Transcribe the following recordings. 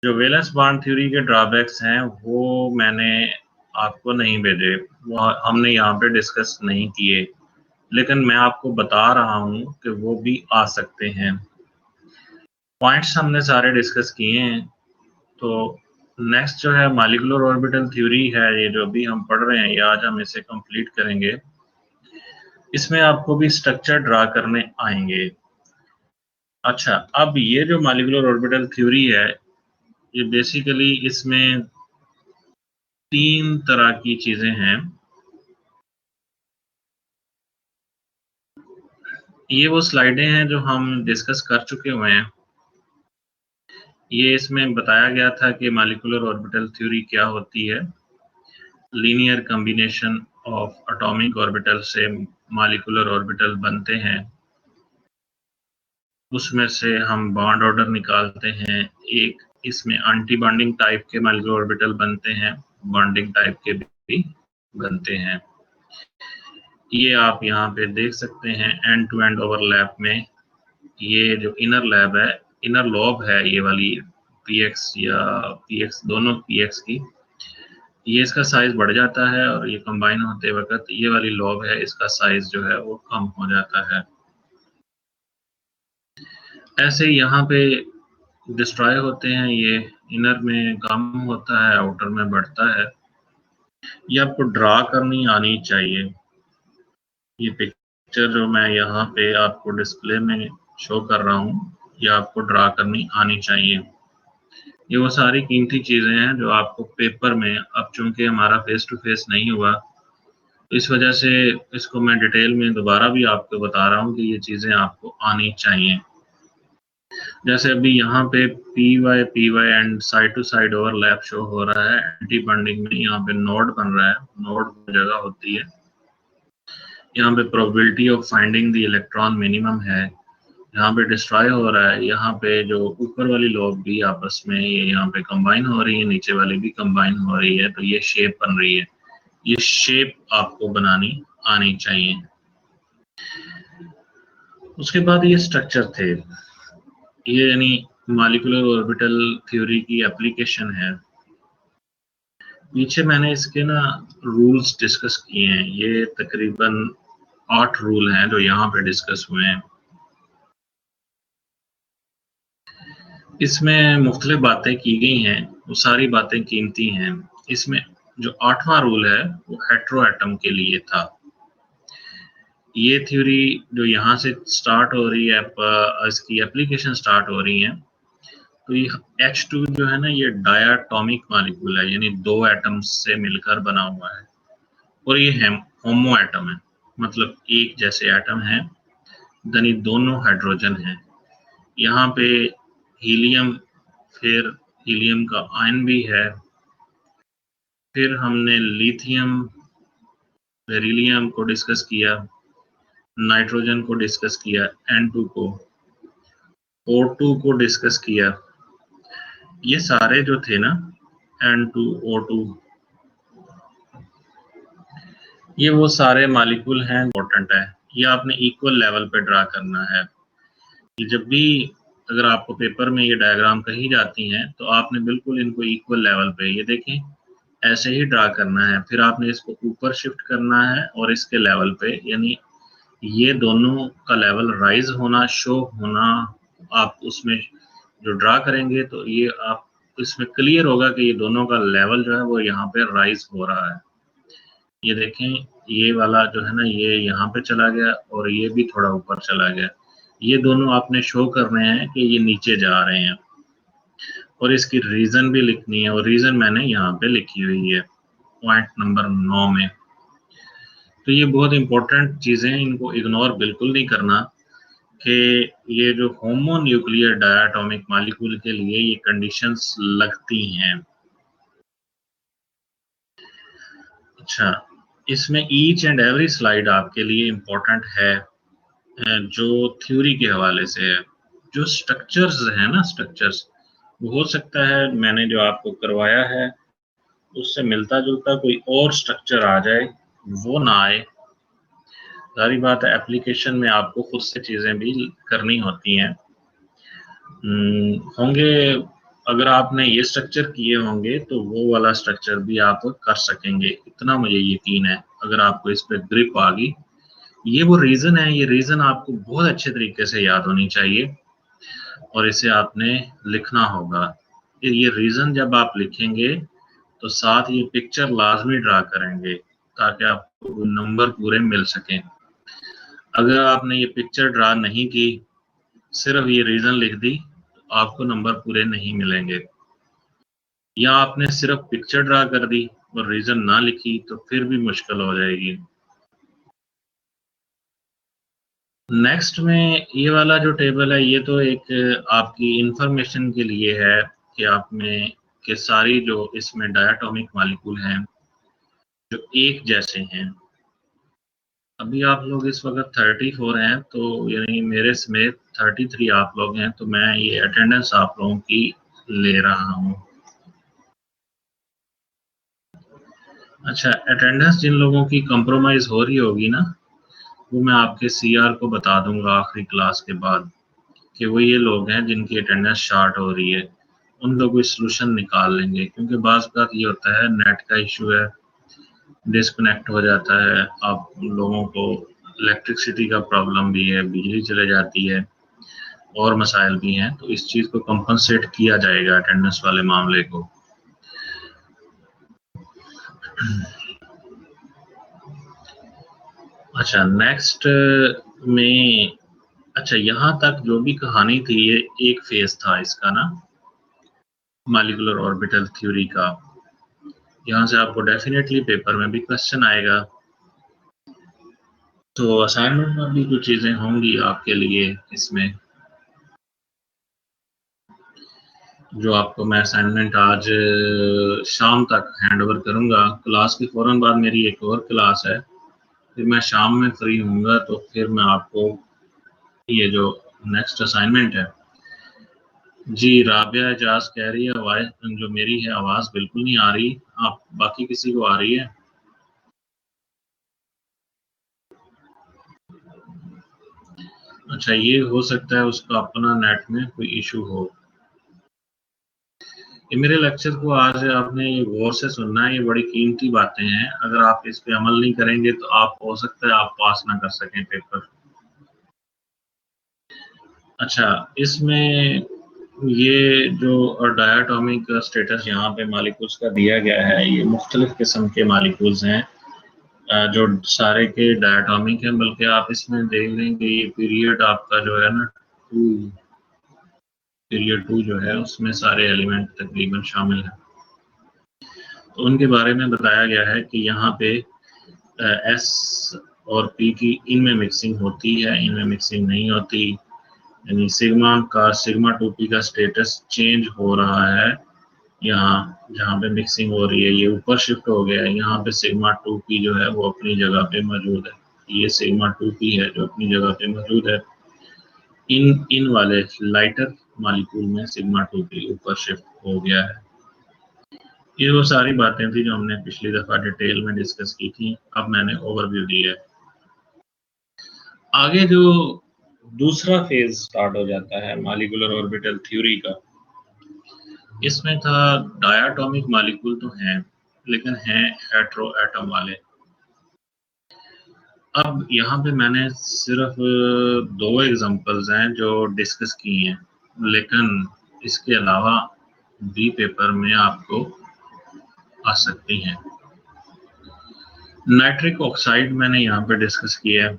जो valence bond theory के drawbacks हैं वो मैंने आपको नहीं भेजे, वो हमने यहाँ पे डिस्कस नहीं किए, लेकिन मैं आपको बता रहा हूँ कि वो भी आ सकते हैं। पॉइंट्स हमने सारे डिस्कस किए हैं। तो नेक्स्ट जो है मॉलिक्यूलर ऑर्बिटल थ्योरी है, ये जो भी हम पढ़ रहे हैं, ये आज हम इसे कंप्लीट करेंगे। इसमें आपको भी स्ट्रक्चर ड्रा करने आएंगे। अच्छा, अब ये जो मॉलिक्यूलर ऑर्बिटल थ्योरी है, ये बेसिकली इसमें 3 तरह की चीजें हैं। ये वो स्लाइडें हैं जो हम डिस्कस कर चुके हुए हैं। ये इसमें बताया गया था कि मॉलिक्यूलर ऑर्बिटल थ्योरी क्या होती है। Linear combination of atomic orbital से मॉलिक्यूलर ऑर्बिटल बनते हैं, उसमें से हम बॉन्ड ऑर्डर निकालते हैं। एक इसमें एंटी बॉन्डिंग टाइप के मॉलिक्यूलर ऑर्बिटल बनते हैं, बॉन्डिंग टाइप के भी बनते हैं। ये आप यहाँ पे देख सकते हैं एंड टू एंड ओवरलैप में। ये जो इनर लैब है, इनर लॉब है, ये वाली पीएक्स या पीएक्स, दोनों पीएक्स की, ये इसका साइज बढ़ जाता है और ये कंबाइन होते वक्त ये वाली लॉब है, इसका साइज जो है वो कम हो जाता है। ऐसे यहाँ पे डिस्ट्रॉय होते हैं, ये इनर में कम होता है, आउटर में बढ़ता है। ये आपको ड्रा करनी आनी चाहिए। ये पिक्चर जो मैं यहाँ पे आपको डिस्प्ले में शो कर रहा हूँ, ये आपको ड्रा करनी आनी चाहिए। ये वो सारी कीमती चीजें हैं जो आपको पेपर में, अब चूंकि हमारा फेस टू फेस नहीं हुआ, इस वजह से इसको मैं डिटेल में दोबारा भी आपको बता रहा हूँ कि ये चीजें आपको आनी चाहिए। जैसे अभी यहाँ पे P Y and side to side overlap show हो रहा है। एंटी बॉन्डिंग में यहाँ पे नोड बन रहा है, नोड जगह होती है। यहाँ पे probability of finding the electron minimum है। यहाँ पे डिस्ट्रॉय हो रहा है, यहाँ पे जो ऊपर वाली लोब भी आपस में ये यहाँ पे कंबाइन हो रही है, नीचे वाली भी कंबाइन हो रही है, तो ये शेप बन रही है। ये शेप आपको बनानी आनी चाहिए। उसके बाद ये स्ट्रक्चर थे, ये यानी मॉलिक्यूलर ऑर्बिटल थ्योरी की एप्लीकेशन है। पीछे मैंने इसके ना रूल्स डिस्कस किए हैं, ये तकरीबन 8 रूल हैं जो यहाँ पे डिस्कस हुए हैं। इसमें मुख्तलिफ बातें की गई हैं, वो सारी बातें कीमती हैं। इसमें जो 8वां रूल है वो हेट्रो एटम के लिए था। ये थ्योरी जो यहाँ से स्टार्ट हो रही है, इसकी एप्लीकेशन स्टार्ट हो रही है, तो ये H2 जो है ना, ये डायटॉमिक मॉलिक्यूल है, यानी 2 एटम्स से मिलकर बना हुआ है। और ये होमो एटम है, मतलब एक जैसे एटम है, यानी दोनों हाइड्रोजन हैं। यहाँ पे हीलियम, फिर हीलियम का आयन भी है, फिर हमने लिथियम, बेरिलियम को डिस्कस किया, नाइट्रोजन को डिस्कस किया, N2 को, O2 को डिस्कस किया। ये सारे जो थे ना, N2, O2, ये वो सारे मॉलिक्यूल हैं, इंपॉर्टेंट है। ये आपने इक्वल लेवल पे ड्रा करना है। ये जब भी अगर आपको पेपर में ये डायग्राम कही जाती हैं, तो आपने बिल्कुल इनको इक्वल लेवल पे, ये देखें, ऐसे ही ड्रा करना है। फिर आपने इसको ऊपर शिफ्ट करना है और इसके लेवल पे, यानी ये दोनों का लेवल राइज होना, शो होना, आप उसमें जो ड्रा करेंगे तो ये आप इसमें क्लियर होगा कि ये दोनों का लेवल जो है वो यहाँ पे राइज हो रहा है। ये देखें, ये वाला जो है ना, ये यहाँ पे चला गया और ये भी थोड़ा ऊपर चला गया। ये दोनों आपने शो करने हैं कि ये नीचे जा रहे हैं, और इसकी रीजन भी लिखनी है, और रीजन मैंने यहाँ पे लिखी हुई है पॉइंट नंबर 9 में। तो ये बहुत इंपॉर्टेंट चीजें हैं, इनको इग्नोर बिल्कुल नहीं करना कि ये जो होमो न्यूक्लियर डायटॉमिक मॉलिक्यूल के लिए ये कंडीशंस लगती हैं। अच्छा, इसमें ईच एंड एवरी स्लाइड आपके लिए इंपॉर्टेंट है, जो थ्योरी के हवाले से है। जो स्ट्रक्चर्स है ना, स्ट्रक्चर्स, हो सकता है मैंने जो आपको करवाया है उससे मिलता जुलता कोई और स्ट्रक्चर आ जाए, वो ना आए। सारी बात है, एप्लीकेशन में आपको खुद से चीजें भी करनी होती हैं। होंगे अगर आपने ये स्ट्रक्चर किए होंगे तो वो वाला स्ट्रक्चर भी आप कर सकेंगे, इतना मुझे यकीन है। अगर आपको इस पे ग्रिप आ गई, ये वो रीज़न है, ये रीज़न आपको बहुत अच्छे तरीके से याद होनी चाहिए और इसे आपने लिखना होगा। ये रीज़न जब आप लिखेंगे तो साथ ये पिक्चर लाज़मी ड्रा करेंगे ताकि आपको नंबर पूरे मिल सकें। अगर आपने ये पिक्चर ड्रा नहीं की, सिर्फ ये रीज़न लिख दी, तो आपको नंबर पूरे नहीं मिलेंगे। या आपने सिर्फ पिक्चर ड्रा कर दी और रीज़न ना लिखी तो फिर भी मुश्किल हो जाएगी। नेक्स्ट में ये वाला जो टेबल है, ये तो एक आपकी इंफॉर्मेशन के लिए है कि आपने कि सारी जो इसमें डायटोमिक मॉलिक्यूल हैं, जो एक जैसे हैं। अभी आप लोग इस वक़्त 34 हैं, तो यानी मेरे समेत 33 आप लोग हैं, तो मैं ये अटेंडेंस आप लोगों की ले रहा हूँ। अच्छा, अटेंडेंस जिन लोगों की कंप्रोमाइज़ हो रही होगी ना, वो मैं आपके सीआर को बता दूँगा आखिरी क्लास के बाद कि वो ये लोग हैं जिनकी अटेंडेंस शॉर्ट हो रही है। उनका कोई सॉल्यूशन निकाल लेंगे, क्योंकि बाज़ औक़ात ये होता है नेट का इश्यू है, डिस्कनेक्ट हो जाता है, आप लोगों को इलेक्ट्रिसिटी का प्रॉब्लम भी है, बिजली चले जाती है और मसाइल भी हैं, तो इस चीज़ को कंपनसेट किया जाएगा अटेंडेंस वाले मामले को। अच्छा, नेक्स्ट में अच्छा, यहाँ तक जो भी कहानी थी, ये एक फ़ेज़ था इसका ना, मॉलिक्यूलर ऑर्बिटल थ्योरी का। यहाँ से आपको डेफ़िनेटली पेपर में भी क्वेश्चन आएगा। तो असाइनमेंट में भी कुछ चीज़ें होंगी आपके लिए इसमें। जो आपको मैं असाइनमेंट आज शाम तक हैंडओवर करूँगा। क्लास के फ़ौरन बाद मेरी एक और क्लास है, फिर मैं शाम में फ्री होऊँगा, तो फिर मैं आपको ये जो नेक्स्ट असाइनमेंट है जी, राबिया एजाज़ कह रही है आवाज़ जो मेरी है आवाज़ बिल्कुल नहीं आ रही, आप बाकी किसी को आ रही है? अच्छा, ये हो सकता है उसका अपना नेट में कोई इश्यू हो। ये मेरे लेक्चर को आज आपने गौर से सुनना है, ये बड़ी कीमती बातें हैं, अगर आप इस पे अमल नहीं करेंगे तो आप हो सकता है आप पास ना कर सकें पेपर। अच्छा, इसमें ये जो डायटोमिक स्टेटस यहाँ पे मॉलिक्यूल्स का दिया गया है, ये मुख्तलिफ़ किस्म के मॉलिक्यूल्स हैं जो सारे के डायटोमिक हैं, बल्कि आप इसमें देख लें कि ये पीरियड आपका जो है ना 2 पीरियड 2 जो है उसमें सारे एलिमेंट तकरीबन शामिल हैं। तो उनके बारे में बताया गया है कि यहाँ पे एस और पी की इनमें मिक्सिंग होती है, इनमें मिक्सिंग नहीं होती। यानी सिग्मा का सिग्मा 2p का स्टेटस चेंज हो रहा है यहाँ जहाँ पे मिक्सिंग हो रही है, ये ऊपर शिफ्ट हो गया है, यहाँ पे सिग्मा 2p जो है वो अपनी जगह पे मौजूद है। ये सिग्मा 2p है जो अपनी जगह पे मौजूद है। इन वाले लाइटर मॉलिक्यूल में सिग्मा 2p ऊपर शिफ्ट हो गया है। ये वो सारी बातें थी जो हमने पिछली दफ़ा डिटेल में डिस्कस की थी, अब मैंने ओवरव्यू दी है। आगे जो दूसरा फ़ेज़ स्टार्ट हो जाता है मॉलिक्यूलर ऑर्बिटल थ्योरी का, इसमें था डायटोमिक मॉलिक्यूल तो हैं, लेकिन हैं हेटेरो एटम वाले। अब यहाँ पे मैंने सिर्फ़ 2 एग्ज़ाम्पल्स हैं जो डिस्कस की हैं, लेकिन इसके अलावा भी पेपर में आपको आ सकती हैं। नाइट्रिक ऑक्साइड मैंने यहाँ पे डिस्कस किया है।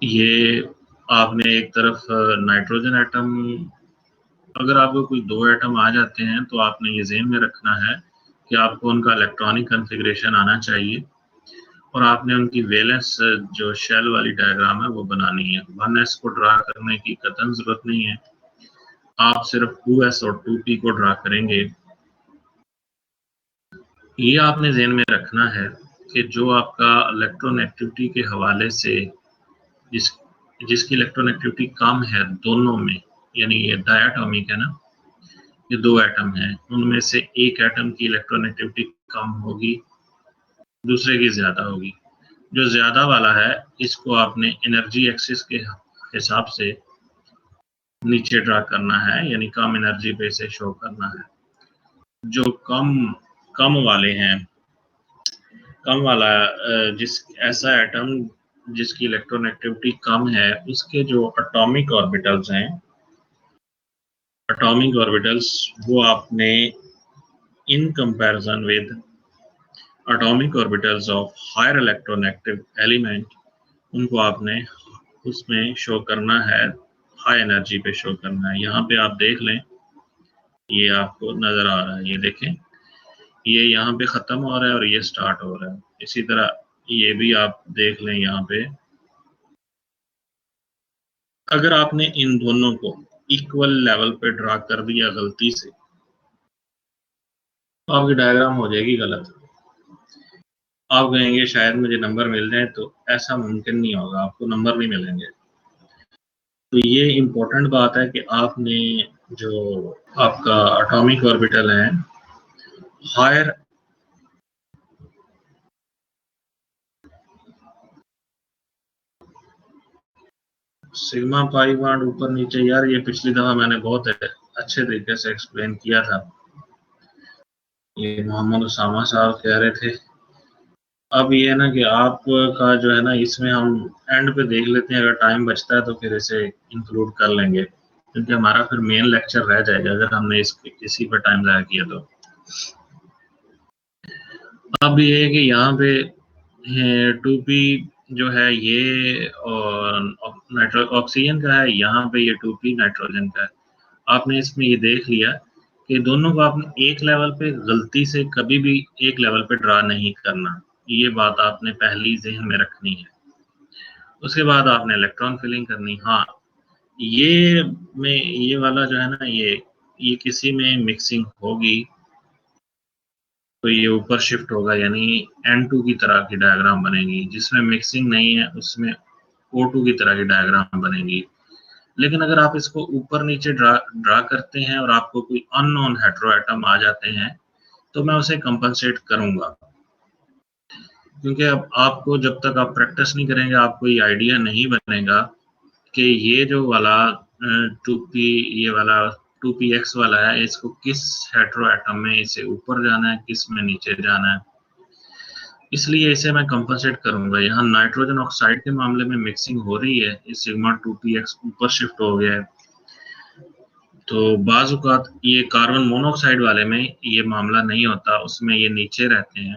ये आपने एक तरफ नाइट्रोजन एटम अगर आपको कोई 2 एटम आ जाते हैं, तो आपने ये ज़हन में रखना है कि आपको उनका इलेक्ट्रॉनिक कॉन्फ़िगरेशन आना चाहिए और आपने उनकी वैलेंस जो शेल वाली डायग्राम है, वो बनानी है। 1s को ड्रा करने की कतई ज़रूरत नहीं है। आप सिर्फ़ 2s और 2p को ड्रा करेंगे। ये आपने ज़हन में रखना है कि जो आपका इलेक्ट्रोनेगेटिविटी के हवाले से जिस जिसकी इलेक्ट्रोनेगेटिविटी कम है दोनों में, यानी ये डायटोमिक है ना, ये 2 एटम हैं, उनमें से एक एटम की इलेक्ट्रोनेगेटिविटी कम होगी, दूसरे की ज़्यादा होगी। जो ज़्यादा वाला है, इसको आपने एनर्जी एक्सिस के हिसाब से नीचे ड्रा करना है, यानी कम एनर्जी पे इसे शो करना है। जो कम वाले हैं, कम वाला जिस ऐसा एटम जिसकी इलेक्ट्रोनेगेटिविटी कम है, उसके जो एटॉमिक ऑर्बिटल्स हैं, एटॉमिक ऑर्बिटल्स, वो आपने in comparison with atomic orbitals of higher electronegative element, उनको आपने उसमें शो करना है, हाई एनर्जी पे शो करना है। यहाँ पे आप देख लें, ये आपको नजर आ रहा है, ये देखें, ये यहाँ पे खत्म हो रहा है और ये स्टार्ट हो रहा है। इसी तरह ये भी आप देख लें यहाँ पे। अगर आपने इन दोनों को इक्वल लेवल पे ड्रा कर दिया गलती से, तो आपकी डायग्राम हो जाएगी गलत। आप कहेंगे शायद मुझे नंबर मिल जाए, तो ऐसा मुमकिन नहीं होगा, आपको नंबर नहीं मिलेंगे। तो ये इम्पोर्टेंट बात है कि आपने जो आपका एटॉमिक ऑर्बिटल है, हायर सिग्मा पाई बॉन्ड ऊपर नीचे, यार ये पिछली दफा मैंने बहुत अच्छे तरीके से एक्सप्लेन किया था। ये मोहम्मद उसामा साहब कह रहे थे। अब ये है ना कि आपका जो है ना, इसमें हम एंड पे देख लेते हैं, अगर टाइम बचता है तो फिर इसे इंक्लूड कर लेंगे, क्योंकि हमारा फिर मेन लेक्चर रह जाएगा अगर हमने इसी पर टाइम ज़ाया किया तो। अब ये है कि यहाँ पे 2p जो है ये और ऑक्सीजन का है, यहाँ पे ये 2p नाइट्रोजन का है। आपने इसमें ये देख लिया कि दोनों को आपने एक लेवल पे गलती से कभी भी एक लेवल पे ड्रा नहीं करना, ये बात आपने पहली ज़हन में रखनी है। उसके बाद आपने इलेक्ट्रॉन फिलिंग करनी। हाँ, ये वाला जो है ना, ये किसी में मिक्सिंग होगी तो ये ऊपर शिफ्ट होगा, यानी N2 की तरह की डायग्राम बनेगी। जिसमें मिक्सिंग नहीं है उसमें O2 की तरह की डायग्राम बनेगी। लेकिन अगर आप इसको ऊपर नीचे ड्रा करते हैं और आपको कोई अननोन हेटेरो एटम आ जाते हैं, तो मैं उसे कंपनसेट करूंगा, क्योंकि अब आपको जब तक आप प्रैक्टिस नहीं करेंगे, आपको ये आइडिया नहीं बनेगा कि ये जो वाला 2p, ये वाला 2px वाला है, इसको किस हेटेरो एटम में इसे ऊपर जाना है, किस में नीचे जाना है। इसलिए इसे मैं कंपनसेट करूंगा। यहाँ नाइट्रोजन ऑक्साइड के मामले में मिक्सिंग हो रही है, ये सिग्मा 2px ऊपर शिफ्ट हो गया है। तो बाज़ औक़ात ये कार्बन मोनोऑक्साइड वाले में ये मामला नहीं होता, उसमें ये नीचे रहते हैं,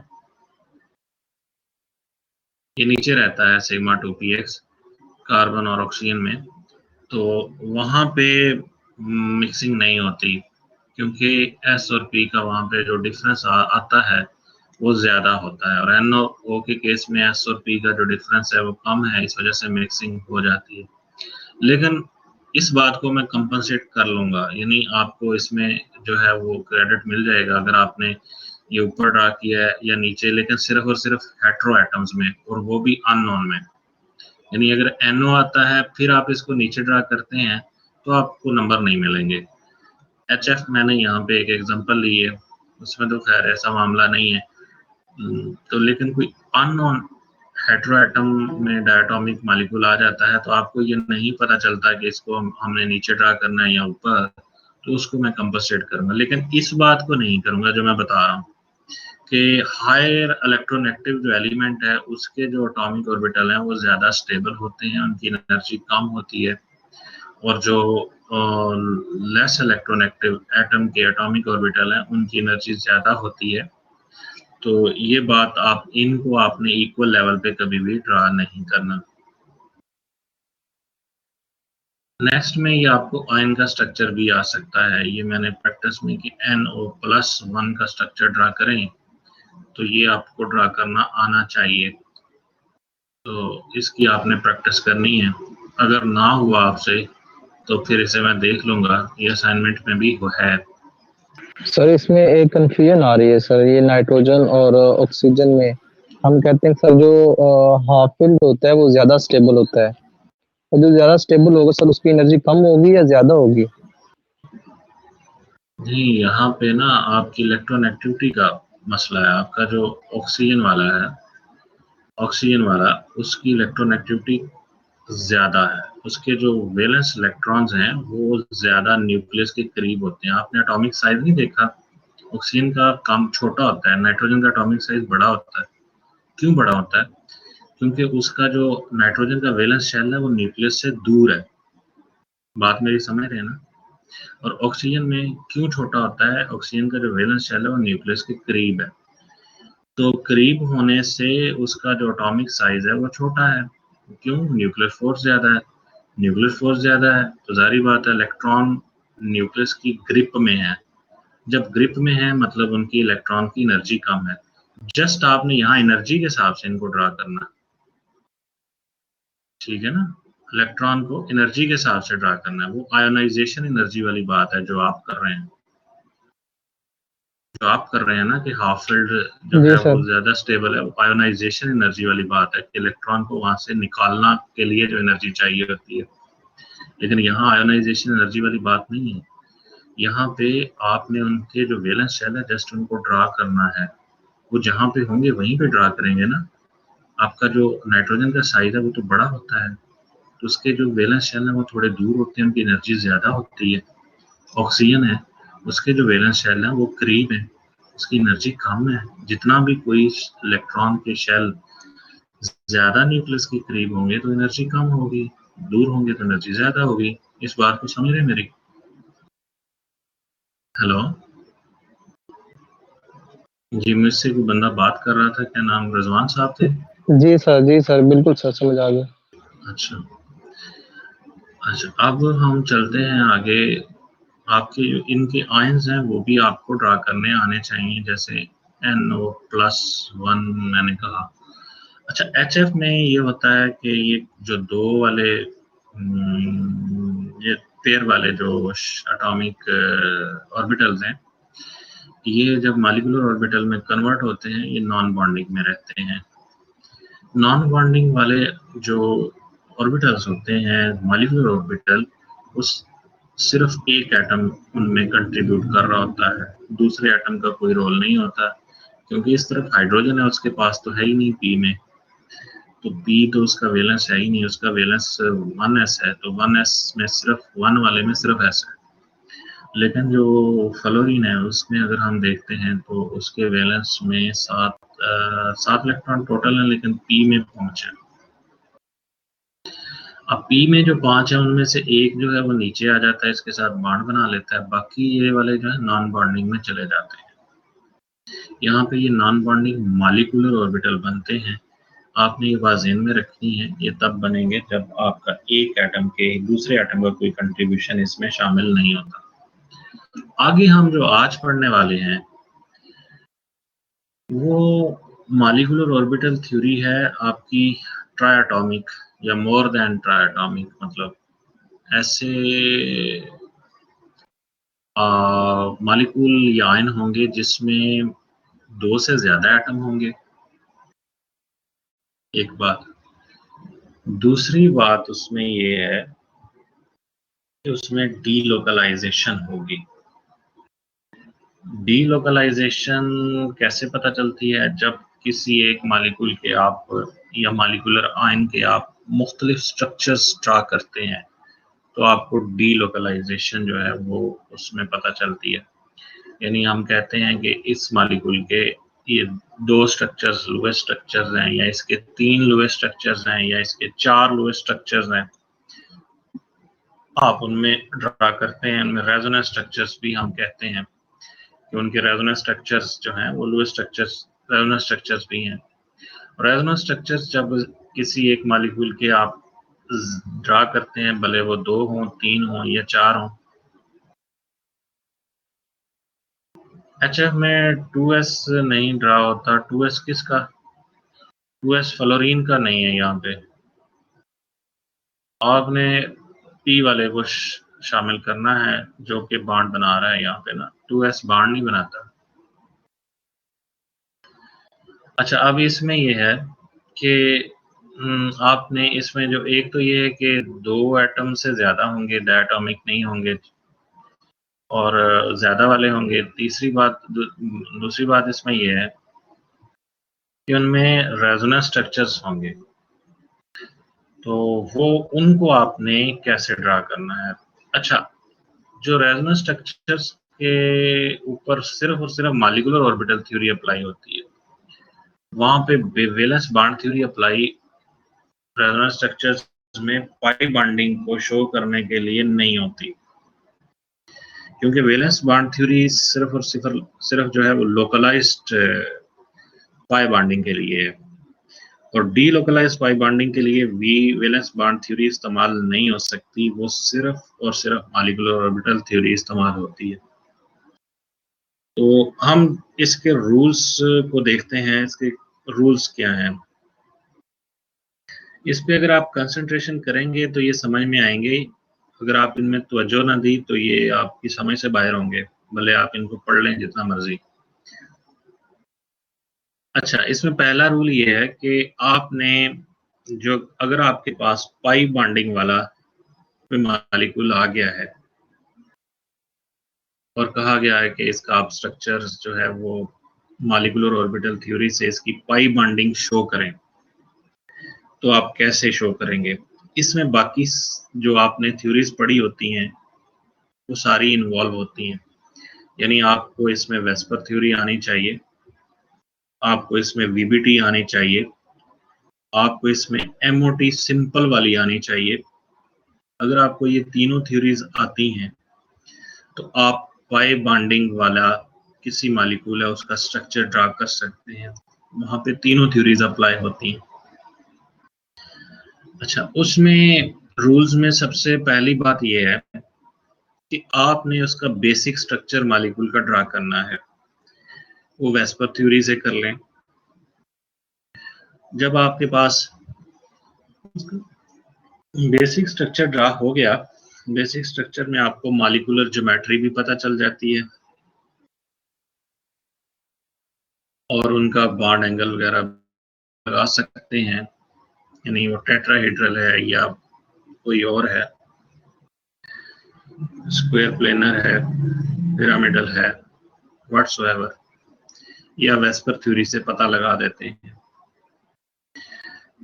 ये नीचे रहता है सिग्मा 2px कार्बन और ऑक्सीजन में, तो वहाँ पे मिक्सिंग नहीं होती, क्योंकि S और P का वहाँ पे जो डिफरेंस आता है वो ज़्यादा होता है, और NO के केस में S और P का जो डिफरेंस है वो कम है, इस वजह से मिक्सिंग हो जाती है। लेकिन इस बात को मैं कंपनसेट कर लूँगा, यानी आपको इसमें जो है वो क्रेडिट मिल जाएगा अगर आपने ये ऊपर ड्रा किया है या नीचे, लेकिन सिर्फ और सिर्फ हेटेरो एटम्स में, और वो भी अननोन में। यानी अगर NO आता है फिर आप इसको नीचे ड्रा करते हैं तो आपको नंबर नहीं मिलेंगे। HF मैंने यहाँ पे एक एग्जांपल ली है, उसमें तो खैर ऐसा मामला नहीं है। तो लेकिन कोई अननोन हेटेरो एटम में डायटोमिक मॉलिक्यूल आ जाता है, तो आपको ये नहीं पता चलता कि इसको हमने नीचे ड्रा करना है या ऊपर, तो उसको मैं कंपनसेट करूंगा। लेकिन इस बात को नहीं करूंगा जो मैं बता रहा हूँ कि हायर इलेक्ट्रोनेगेटिव जो एलिमेंट है उसके जो एटॉमिक ऑर्बिटल हैं वो ज़्यादा स्टेबल होते हैं, उनकी एनर्जी कम होती है, और जो लेस इलेक्ट्रोनेगेटिव एटम के एटॉमिक ऑर्बिटल हैं उनकी एनर्जी ज़्यादा होती है। तो ये बात इनको आपने इक्वल लेवल पे कभी भी ड्रा नहीं करना। नेक्स्ट में ये आपको आयन का स्ट्रक्चर भी आ सकता है, ये मैंने प्रैक्टिस में कि NO+1 का स्ट्रक्चर ड्रा करें, तो ये आपको ड्रा करना आना चाहिए। तो इसकी आपने प्रैक्टिस करनी है। अगर ना हुआ आपसे तो फिर इसे मैं देख लूंगा, ये असाइनमेंट में भी है। सर इसमें एक कंफ्यूजन आ रही है सर, ये नाइट्रोजन और ऑक्सीजन में हम कहते हैं सर जो हाफ फिल्ड होता है वो ज़्यादा स्टेबल होता है, और जो ज़्यादा स्टेबल होगा सर उसकी एनर्जी कम होगी या ज़्यादा होगी? नहीं, यहाँ पे ना आपकी इलेक्ट्रोनेगेटिविटी का मसला है। आपका जो ऑक्सीजन वाला है, ऑक्सीजन वाला, उसकी इलेक्ट्रोनेगेटिविटी ज़्यादा है, उसके जो वैलेंस इलेक्ट्रॉन्स हैं वो ज़्यादा न्यूक्लियस के करीब होते हैं। आपने एटॉमिक साइज़ नहीं देखा? ऑक्सीजन का काम छोटा होता है, नाइट्रोजन का एटॉमिक साइज़ बड़ा होता है। क्यों बड़ा होता है? क्योंकि उसका जो नाइट्रोजन का वैलेंस शेल है वो न्यूक्लियस से दूर है। बात मेरी समझ रहे हैं ना? और ऑक्सीजन में क्यों छोटा होता है? ऑक्सीजन का जो वैलेंस शेल है वो न्यूक्लियस के करीब है। तो करीब होने से उसका जो एटॉमिक साइज़ है वो छोटा है। क्यों? न्यूक्लियर फोर्स ज़्यादा है। न्यूक्लियर फोर्स ज़्यादा है तो ज़ाहिर बात है इलेक्ट्रॉन न्यूक्लियस की ग्रिप में है। जब ग्रिप में है मतलब उनकी इलेक्ट्रॉन की एनर्जी कम है। जस्ट आपने यहाँ एनर्जी के हिसाब से इनको ड्रा करना, ठीक है ना? इलेक्ट्रॉन को एनर्जी के हिसाब से ड्रा करना है। वो आयोनाइजेशन एनर्जी वाली बात है जो आप कर रहे हैं। जो आप कर रहे हैं ना कि हाफ फील्ड जो जी है वो सर। ज़्यादा स्टेबल है, वो आयोनाइजेशन एनर्जी वाली बात है कि इलेक्ट्रॉन को वहाँ से निकालना के लिए जो एनर्जी चाहिए होती है। लेकिन यहाँ आयोनाइजेशन एनर्जी वाली बात नहीं है। यहाँ पे आपने उनके जो वैलेंस शेल है जस्ट उनको ड्रा करना है। वो जहाँ पे होंगे वहीं पे ड्रा करेंगे ना। आपका जो नाइट्रोजन का साइज़ है वो तो बड़ा होता है, तो उसके जो वैलेंस शेल है वो थोड़े दूर होते हैं, उनकी एनर्जी ज़्यादा होती है। ऑक्सीजन है, उसके जो वैलेंस शेल है वो करीब है, उसकी एनर्जी कम है। जितना भी कोई इलेक्ट्रॉन के शेल ज़्यादा न्यूक्लियस के करीब होंगे तो एनर्जी कम होगी, दूर होंगे तो एनर्जी ज़्यादा होगी। इस बात को समझ रहे हैं मेरी? हेलो? जी, मुझसे कोई बंदा बात कर रहा था, क्या नाम रिज़वान साहब थे? जी सर, बिल्कुल सर, समझ आ गया। अच्छा, अब हम चलते हैं आगे। आपके जो इनके आयन्स हैं वो भी आपको ड्रा करने आने चाहिए, जैसे NO+1 मैंने कहा। अच्छा, HF में ये होता है कि ये जो 2 वाले ये पेयर वाले जो एटॉमिक ऑर्बिटल्स हैं, ये जब मॉलिक्यूलर ऑर्बिटल में कन्वर्ट होते हैं, ये नॉन बॉन्डिंग में रहते हैं। नॉन बॉन्डिंग वाले जो ऑर्बिटल्स होते हैं, मॉलिक्यूलर ऑर्बिटल, उस सिर्फ एक एटम उनमें कंट्रीब्यूट कर रहा होता है, दूसरे एटम का कोई रोल नहीं होता, क्योंकि इस तरफ हाइड्रोजन है, उसके पास तो है ही नहीं पी में, तो पी तो उसका वैलेंस है ही नहीं, उसका वैलेंस 1s है, तो 1s में सिर्फ 1 वाले में सिर्फ s है। लेकिन जो फ्लोरीन है उसमें अगर हम देखते हैं तो उसके वैलेंस में 7 इलेक्ट्रॉन टोटल है, लेकिन पी में 5 है। अब पी में जो 5 है उनमें से एक जो है वो नीचे आ जाता है, इसके साथ बॉन्ड बना लेता है, बाकी ये वाले जो है नॉन बॉन्डिंग में चले जाते हैं। यहाँ पे ये नॉन बॉन्डिंग मॉलिक्यूलर ऑर्बिटल बनते हैं। आपने ये बात ज़हन में रखनी है, ये तब बनेंगे जब आपका एक एटम के दूसरे एटम का कोई कंट्रीब्यूशन इसमें शामिल नहीं होता। आगे हम जो आज पढ़ने वाले हैं वो मॉलिक्यूलर ऑर्बिटल थ्योरी है आपकी ट्रायटॉमिक या मोर देन ट्रायटॉमिक, मतलब ऐसे मॉलिक्यूल या आयन होंगे जिसमें 2 से ज़्यादा एटम होंगे, एक बात। दूसरी बात उसमें ये है कि उसमें डीलोकलाइजेशन होगी। डीलोकलाइजेशन कैसे पता चलती है? जब किसी एक मॉलिक्यूल के आप या मॉलिक्यूलर आयन के आप मुख्तलिफ स्ट्रक्चर्स ड्रा करते हैं, तो आपको डीलोकलाइजेशन जो है वो उसमें पता चलती है। यानी हम कहते हैं कि इस मॉलिक्यूल के ये 2 स्ट्रक्चर्स लोएस्ट स्ट्रक्चर्स हैं, या इसके 3 लोएस्ट स्ट्रक्चर्स हैं, या इसके 4 लोएस्ट स्ट्रक्चर्स हैं। आप उनमें ड्रा करते हैं, उनमें रेजोनेंस स्ट्रक्चर्स भी हम कहते हैं कि उनके रेजोनेंस स्ट्रक्चर्स जो हैं वो लोएस्ट स्ट्रक्चर्स रेजोनेंस स्ट्रक्चर्स भी हैं। रेजोनेंस स्ट्रक्चर्स जब किसी एक मॉलिक्यूल के आप ड्रा करते हैं, भले वो 2 हों, 3 हों या 4 हों। HF में 2s नहीं ड्रा होता। 2s किसका? 2s फ्लोरीन का नहीं है यहाँ पे। आपने P वाले को शामिल करना है जो कि बॉन्ड बना रहा है यहाँ पे ना। 2s बॉन्ड नहीं बनाता। अच्छा, अब इसमें ये है कि आपने इसमें जो एक तो ये है कि 2 एटम से ज़्यादा होंगे, डायटोमिक नहीं होंगे और ज़्यादा वाले होंगे। दूसरी बात इसमें ये है कि उनमें रेजोनेंस स्ट्रक्चर्स होंगे। तो वो उनको आपने कैसे ड्रा करना है। अच्छा, जो रेजोनेंस स्ट्रक्चर्स के ऊपर सिर्फ और सिर्फ मॉलिक्यूलर ऑर्बिटल थ्योरी अप्लाई होती है, वहां पे valence bond theory apply resonance structures में पाई बॉन्डिंग को शो करने के लिए नहीं होती, क्योंकि वैलेंस बॉन्ड थ्योरी सिर्फ और सिर्फ जो है वो लोकलाइज्ड पाई बॉन्डिंग के लिए है, और डीलोकलाइज पाई बॉन्डिंग के लिए वी वैलेंस बॉन्ड थ्योरी इस्तेमाल नहीं हो सकती, वो सिर्फ और सिर्फ मॉलिक्यूलर ऑर्बिटल थ्योरी इस्तेमाल होती है। तो हम इसके रूल्स को देखते हैं, इसके रूल्स क्या हैं। इस पे अगर आप कंसंट्रेशन करेंगे तो ये समझ में आएंगे, अगर आप इनमें तवज्जो ना दी तो ये आपकी समझ से बाहर होंगे, भले आप इनको पढ़ लें जितना मर्जी। अच्छा, इसमें पहला रूल ये है कि आपने जो अगर आपके पास पाई बॉन्डिंग वाला कोई मॉलिक्यूल आ गया है और कहा गया है कि इसका आप स्ट्रक्चर जो है वो मॉलिक्यूलर ऑर्बिटल थ्योरी से इसकी पाई बॉन्डिंग शो करें, तो आप कैसे शो करेंगे। इसमें बाकी जो आपने थ्योरीज पढ़ी होती हैं वो सारी इन्वॉल्व होती हैं, यानी आपको इसमें वेस्पर थ्योरी आनी चाहिए, आपको इसमें वीबीटी आनी चाहिए, आपको इसमें एमओटी सिंपल वाली आनी चाहिए। अगर आपको ये तीनों थ्योरीज आती हैं तो आप पाई बॉन्डिंग वाला किसी मॉलिक्यूल है उसका स्ट्रक्चर ड्रा कर सकते हैं, वहां पे तीनों थ्योरीज अप्लाई होती हैं। अच्छा, उसमें रूल्स में सबसे पहली बात यह है कि आपने उसका बेसिक स्ट्रक्चर मॉलिक्यूल का ड्रा करना है, वो वेस्पर थ्योरी से कर लें। जब आपके पास बेसिक स्ट्रक्चर ड्रा हो गया, बेसिक स्ट्रक्चर में आपको मॉलिक्यूलर ज्योमेट्री भी पता चल जाती है और उनका बॉन्ड एंगल वगैरह लगा सकते हैं, यानी वो टेट्राहेड्रल है या कोई और है, स्क्वायर प्लेनर है, पिरामिडल है, व्हाट्सोएवर, या वेस्पर थ्योरी से पता लगा देते हैं।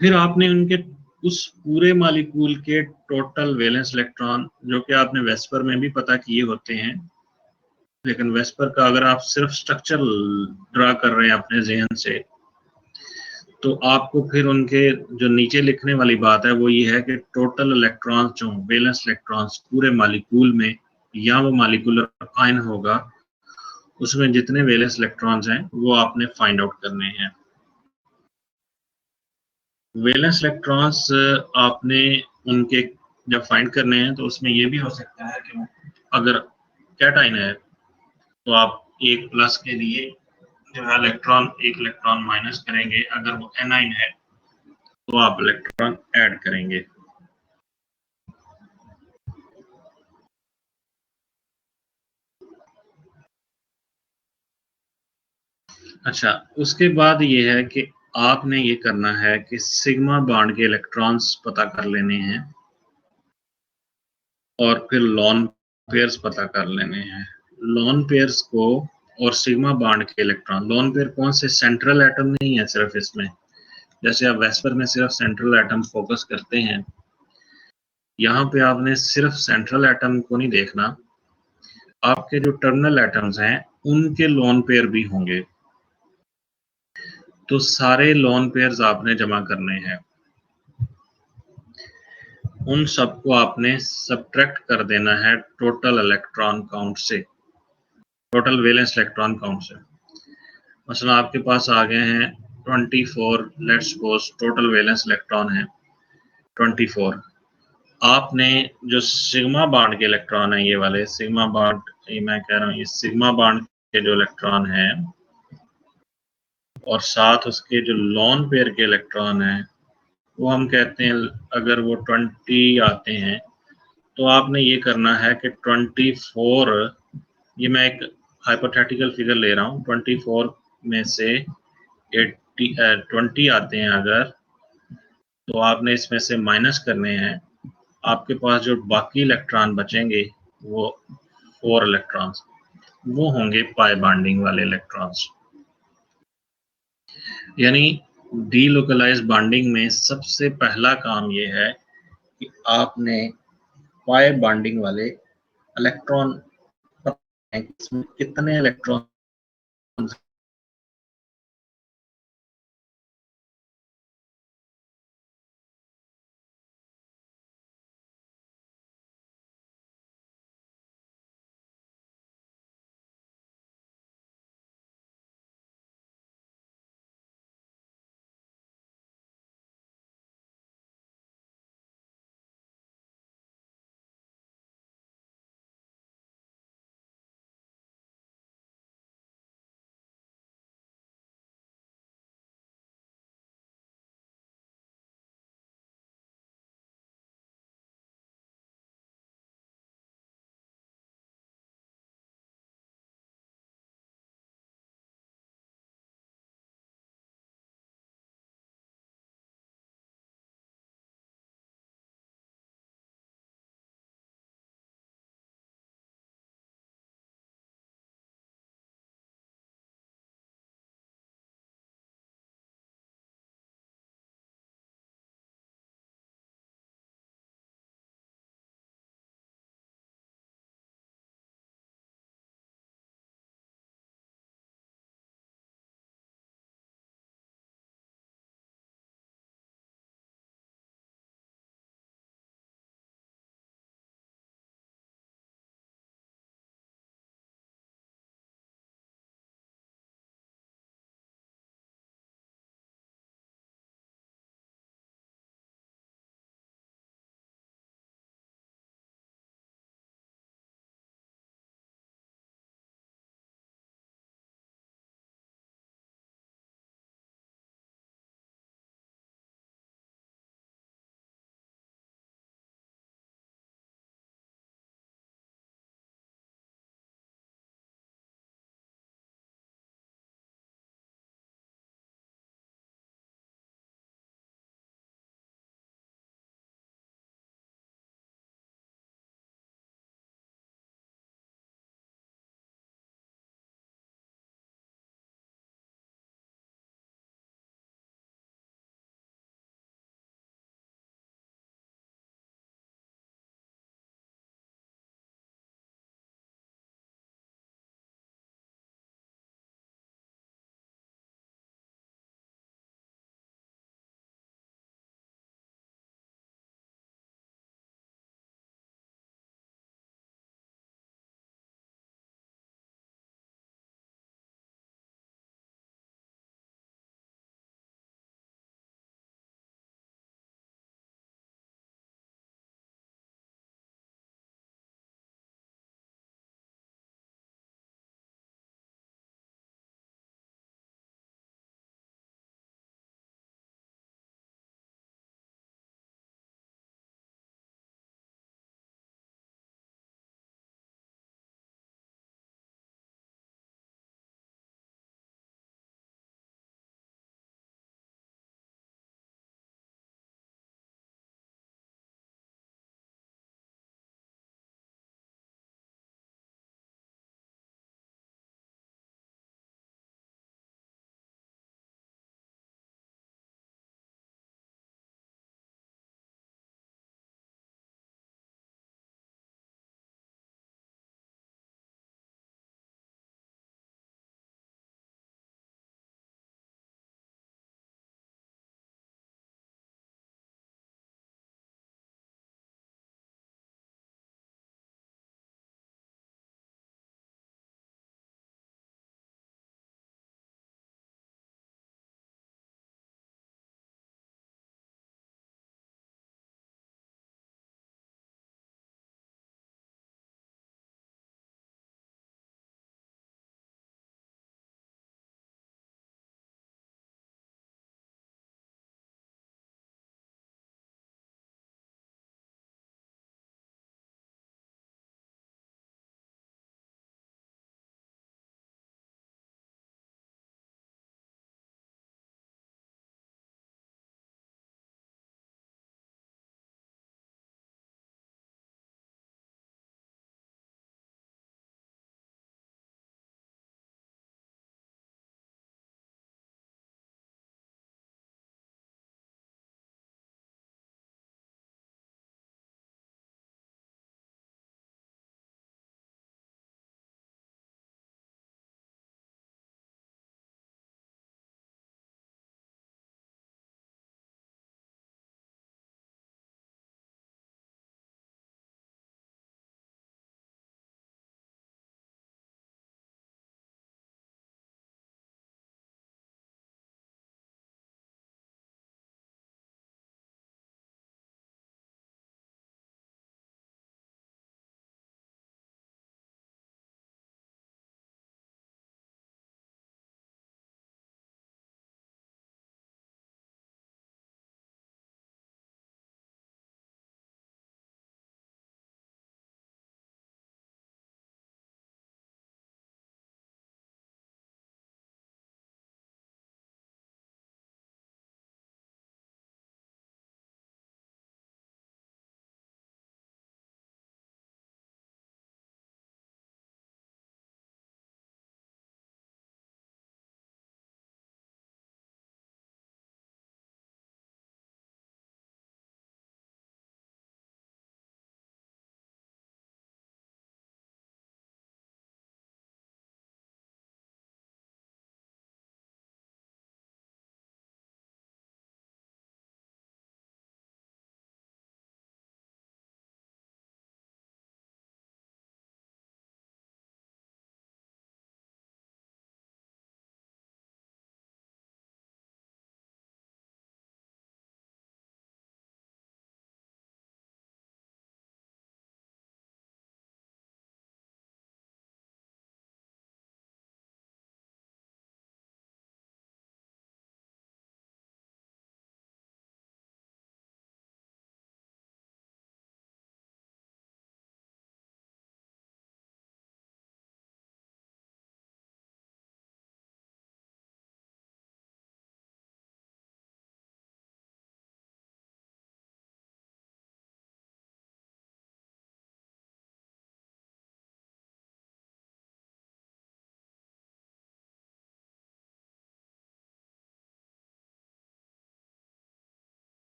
फिर आपने उनके उस पूरे मॉलिक्यूल के टोटल वैलेंस इलेक्ट्रॉन, जो कि आपने वेस्पर में भी पता किए होते हैं, लेकिन वेस्पर का अगर आप सिर्फ स्ट्रक्चर ड्रा कर रहे हैं अपने जहन से, तो आपको फिर उनके जो नीचे लिखने वाली बात है वो ये है कि टोटल इलेक्ट्रॉन्स जो वैलेंस इलेक्ट्रॉन्स पूरे मॉलिक्यूल में, या वो मॉलिक्यूलर आयन होगा, उसमें जितने वैलेंस इलेक्ट्रॉन्स हैं वो आपने फाइंड आउट करने हैं। वैलेंस इलेक्ट्रॉन्स आपने उनके जब फाइंड करने हैं तो उसमें ये भी हो सकता है कि अगर कैटाइन है तो आप एक प्लस के लिए जो है एक इलेक्ट्रॉन माइनस करेंगे, अगर वो एनाइन है तो आप इलेक्ट्रॉन ऐड करेंगे। अच्छा, उसके बाद ये है कि आपने ये करना है कि सिग्मा बॉन्ड के इलेक्ट्रॉन्स पता कर लेने हैं और फिर लोन पेयर्स पता कर लेने हैं। लोन पेयर्स को और सिग्मा बॉन्ड के इलेक्ट्रॉन, लोन पेयर कौन से, सेंट्रल एटम नहीं है सिर्फ इसमें, जैसे आप वेस्पर में सिर्फ सेंट्रल एटम फोकस करते हैं, यहाँ पे आपने सिर्फ सेंट्रल एटम को नहीं देखना, आपके जो टर्मिनल एटम्स हैं उनके लोन पेयर भी होंगे, तो सारे लोन पेयर्स आपने जमा करने हैं, उन सबको आपने सब्ट्रैक्ट कर देना है टोटल इलेक्ट्रॉन काउंट से, टोटल वैलेंस इलेक्ट्रॉन काउंट से। मसलन आपके पास आ गए हैं 24, let's suppose total valence electron है 24। आपने जो सिग्मा बॉन्ड के इलेक्ट्रॉन है, ये वाले सिग्मा बॉन्ड, ये मैं कह रहा हूँ, ये सिग्मा बॉन्ड के जो इलेक्ट्रॉन हैं और साथ उसके जो लोन पेयर के इलेक्ट्रॉन हैं, वो हम कहते हैं अगर वो 20 आते हैं तो आपने ये करना है कि 24, ये मैं एक हाइपोथेटिकल फिगर ले रहा हूँ, 24 में से 20 आते हैं अगर, तो आपने इसमें से माइनस करने हैं, आपके पास जो बाकी इलेक्ट्रॉन बचेंगे वो 4 इलेक्ट्रॉन्स, वो होंगे पाई बॉन्डिंग वाले इलेक्ट्रॉन्स। यानी डीलोकलाइज बॉन्डिंग में सबसे पहला काम ये है कि आपने पाई बॉन्डिंग वाले इलेक्ट्रॉन, इसमें कितने इलेक्ट्रॉन